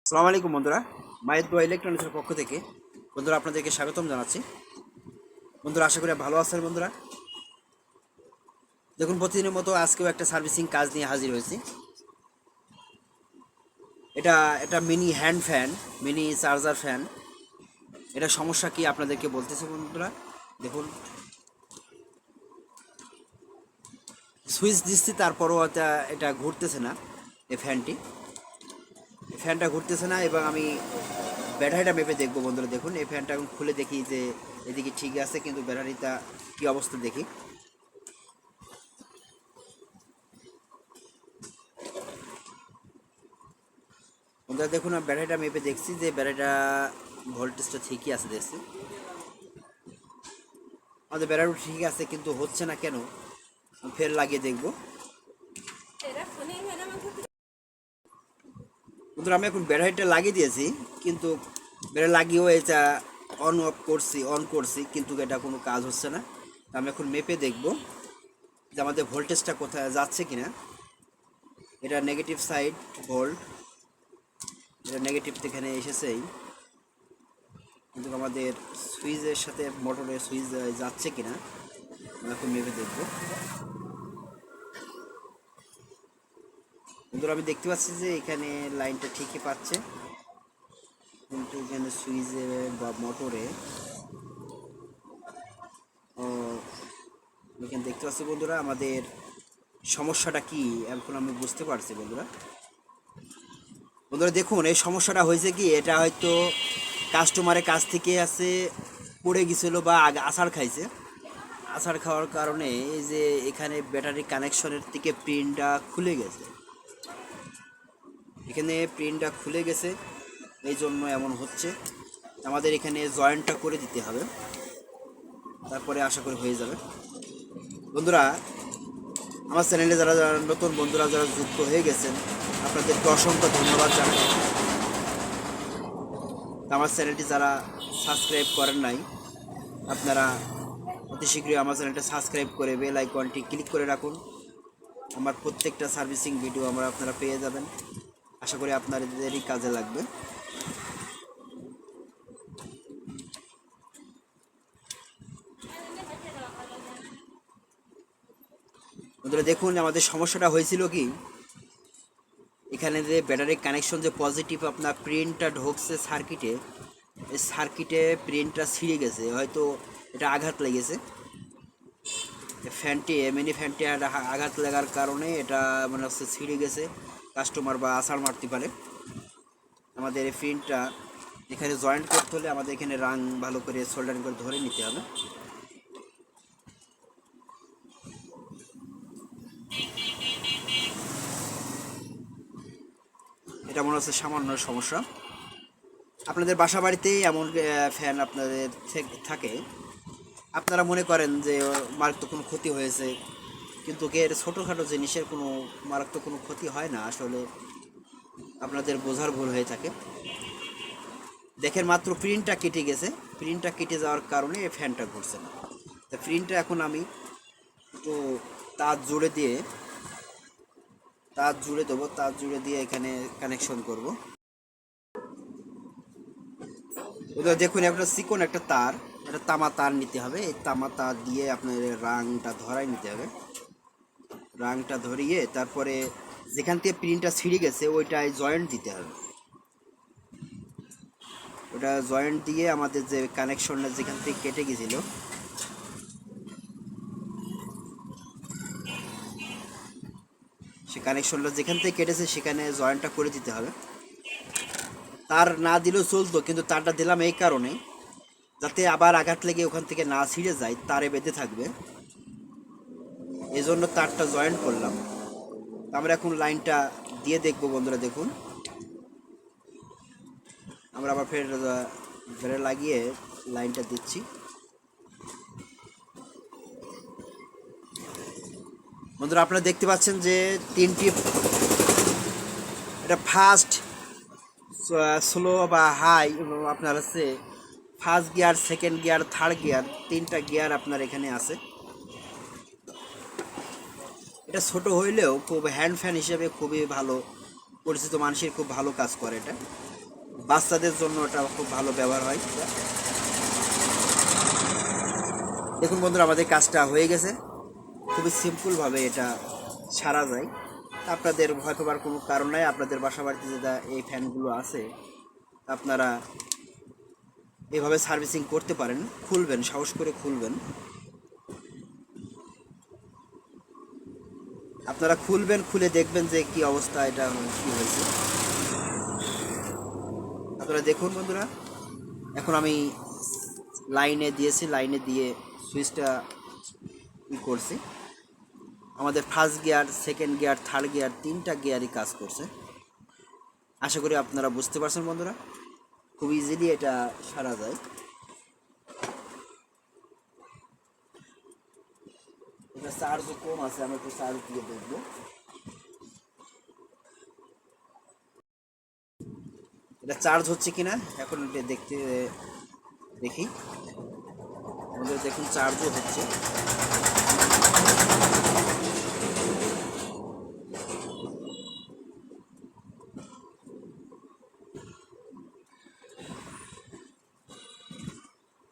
সালাম আলাইকুম বন্ধুরা, মায়ের দোয়া ইলেকট্রনিক্সের পক্ষ থেকে বন্ধুরা আপনাদেরকে স্বাগতম জানাচ্ছি। বন্ধুরা আশা করি ভালো আছেন। বন্ধুরা দেখুন, প্রতিদিনের মতো আজকেও একটা সার্ভিসিং কাজ নিয়ে হাজির হয়েছি। এটা এটা mini hand fan, mini charger fan. এটা সমস্যা কি আপনাদেরকে বলতেছি বন্ধুরা। দেখুন, সুইচ দিচ্ছি তারপরও এটা ঘুরতেছে না। এই ফ্যানটা ঘুরতেছে না এবং আমি ব্যাটারিটা মেপে দেখবো বন্ধুরা। দেখুন, এই ফ্যানটা এখন খুলে দেখি যে এদিকে ঠিক আছে, কিন্তু ব্যাটারিটা কী অবস্থা দেখি। বন্ধুরা দেখুন, আমি ব্যাটারিটা মেপে দেখছি যে ব্যাটারিটা ভোল্টেজটা ঠিকই আছে। দেখছি আমাদের ব্যাটারি ঠিক আছে, কিন্তু হচ্ছে না কেন, ফের লাগিয়ে দেখবো। বন্ধুরা আমি এখন ব্যাটারিটা লাগিয়ে দিয়েছি, কিন্তু ব্যাটারি লাগিয়েও এটা অন করছি, কিন্তু এটা কোনো কাজ হচ্ছে না। আমি এখন মেপে দেখব যে আমাদের ভোল্টেজটা কোথায় যাচ্ছে কিনা। এটা নেগেটিভ সাইড ভোল্ট, এটা নেগেটিভ এখানে এসেছেই, কিন্তু আমাদের সুইচের সাথে মোটরের সুইচ যাচ্ছে কিনা আমি এখন মেপে দেখবো। বন্ধুরা আমি দেখতে পাচ্ছি যে এখানে লাইনটা ঠিকই পাচ্ছে, কিন্তু এখানে সুইচে বা মোটরে এখানে দেখতে পাচ্ছি বন্ধুরা আমাদের সমস্যাটা কি এখন আমি বুঝতে পারছি। বন্ধুরা বন্ধুরা দেখুন, এই সমস্যাটা হয়েছে কি, এটা হয়তো কাস্টমারের কাছ থেকে পড়ে গেছিলো বা আছাড় খাইছে। আছাড় খাওয়ার কারণে এই যে এখানে ব্যাটারি কানেকশনের থেকে পিনটা খুলে গেছে, এখানে পিনটা খুলে গেছে, এই জন্য এমন হচ্ছে। আমাদের এখানে জয়েন্টটা করে দিতে হবে, তারপরে আশা করি হয়ে যাবে। বন্ধুরা আমার চ্যানেলে যারা যারা নতুন বন্ধুরা যারা যুক্ত হয়ে গেছেন, আপনাদেরকে অসংখ্য ধন্যবাদ জানাই। আমার চ্যানেলটি যারা সাবস্ক্রাইব করেন নাই, আপনারা অতি শীঘ্রই আমার চ্যানেলটা সাবস্ক্রাইব করে বেল আইকনটি ক্লিক করে রাখুন। আমার প্রত্যেকটা সার্ভিসিং ভিডিও আপনারা পেয়ে যাবেন। আশা করি আপনাদেরই কাজে লাগবে। বন্ধুরা দেখুন, আমাদের সমস্যাটা হয়েছিল কি, এখানে যে ব্যাটারি কানেকশন যে পজিটিভ আপনার প্রিন্টটা ঢুকছে সার্কিটে, এই সার্কিটে প্রিন্টটা ছিঁড়ে গেছে, হয়তো এটা আঘাত লেগেছে। মিনি ফ্যানটি আঘাত লাগার কারণে এটা মনে হচ্ছে ছিঁড়ে গেছে, কাস্টমার বা আছাড় মারতে পারে। আমাদের এই প্রিন্টটা এখানে জয়েন্ট করতে হলে আমাদের এখানে রাং ভালো করে সোল্ডারিং করে ধরে নিতে হবে। এটা মনে হচ্ছে সামান্য সমস্যা। আপনাদের বাসা বাড়িতেই এমন ফ্যান আপনাদের থাকে, আপনারা মনে করেন যে মারাত্মক কোনো ক্ষতি হয়েছে, কিন্তু এর ছোটোখাটো জিনিসের কোনো মারাত্মক কোনো ক্ষতি হয় না। আসলে আপনাদের বোঝার ভুল হয়ে থাকে। দেখেন মাত্র প্রিন্টটা কেটে গেছে, প্রিন্টটা কেটে যাওয়ার কারণে এই ফ্যানটা ঘুরছে না। তো প্রিন্টটা এখন আমি একটু তার জুড়ে দেবো, তার জুড়ে দিয়ে এখানে কানেকশন করব। ওদের দেখুন, একটা চিকন একটা তার, একটা তামা তার নিতে হবে। এই তামা তার দিয়ে আপনার রাংটা ধরাই নিতে হবে। রাংটা ধরিয়ে তারপরে যেখান থেকে প্রিন্টটা ছিঁড়ে গেছে ওইটায় জয়েন্ট দিতে হবে। ওটা জয়েন্ট দিয়ে আমাদের যে কানেকশনটা যেখান থেকে কেটে গেছিল, সে কানেকশনটা যেখান থেকে কেটেছে সেখানে জয়েন্টটা করে দিতে হবে। তার না দিলেও চলতো, কিন্তু তারটা দিলাম এই কারণে যাতে আবার আঘাত লেগে ওখান থেকে না ছিঁড়ে যায়, তারে বেঁধে থাকবে, এই জন্য তারটা জয়েন্ট করলাম। আমরা এখন লাইনটা দিয়ে দেখবো বন্ধুরা। দেখুন, আমরা আবার ফের লাগিয়ে লাইনটা দিচ্ছি। বন্ধুরা আপনারা দেখতে পাচ্ছেন যে তিনটি, এটা ফার্স্ট, স্লো বা হাই, আপনার হচ্ছে first gear, second gear, third gear, তিনটা গিয়ার আপনার এখানে আছে। এটা ছোট হইলেও খুব হ্যান্ড ফ্যান হিসেবে খুবই ভালো, পরিচিত মানুষের খুব ভালো কাজ করে এটা। বাচ্চাদের জন্য এটা খুব ভালো ব্যবহার হয়। দেখুন বন্ধুরা, আমাদের কাজটা হয়ে গেছে। খুবই সিম্পলভাবে এটা সারা যায়। আপনাদের ভয় পাবার কোনো কারণ নাই। আপনাদের বাসা বাড়িতে যেটা এই ফ্যানগুলো আছে আপনারা এভাবে সার্ভিসিং করতে পারেন। খুলবেন, সাহস করে খুলবেন। আপনারা খুলবেন, খুলে দেখবেন যে কি অবস্থা, এটা কি হয়েছে। আপনারা দেখুন বন্ধুরা, এখন আমি লাইনে দিয়েছি, লাইনে দিয়ে সুইচটা করছি। আমাদের first gear, second gear, third gear, 3টা গিয়ারই কাজ করছে। আশা করি আপনারা বুঝতে পারছেন বন্ধুরা, খুব ইজিলি এটা সারা যায়। এটা চার্জও কম আছে, আমরা একটু চার্জ দিয়ে দেখবো। এটা চার্জ হচ্ছে কিনা এখন এটা দেখতে দেখি। আমাদের দেখুন চার্জও হচ্ছে।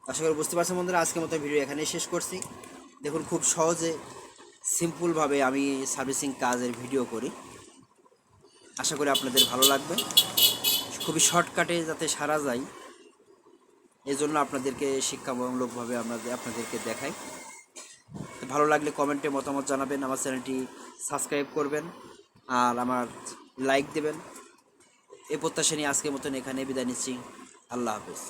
আশা করি বুঝতে পারছেন বন্ধুরা, আজকের মতো ভিডিও এখানেই শেষ করছি। দেখুন খুব সহজে সিম্পলভাবে আমি সার্ভিসিং কাজের ভিডিও করি। আশা করি আপনাদের ভালো লাগবে। খুবই শর্টকাটে যাতে সারা যায় এই জন্য আপনাদেরকে শিক্ষামূলকভাবে আপনাদেরকে দেখাই। তো ভালো লাগলে কমেন্টে মতামত জানাবেন, আমার চ্যানেলটি সাবস্ক্রাইব করবেন আর আমার লাইক দেবেন। এই প্রত্যাশা নিয়ে আজকের মতন এখানে বিদায় নিচ্ছি। আল্লাহ হাফেজ।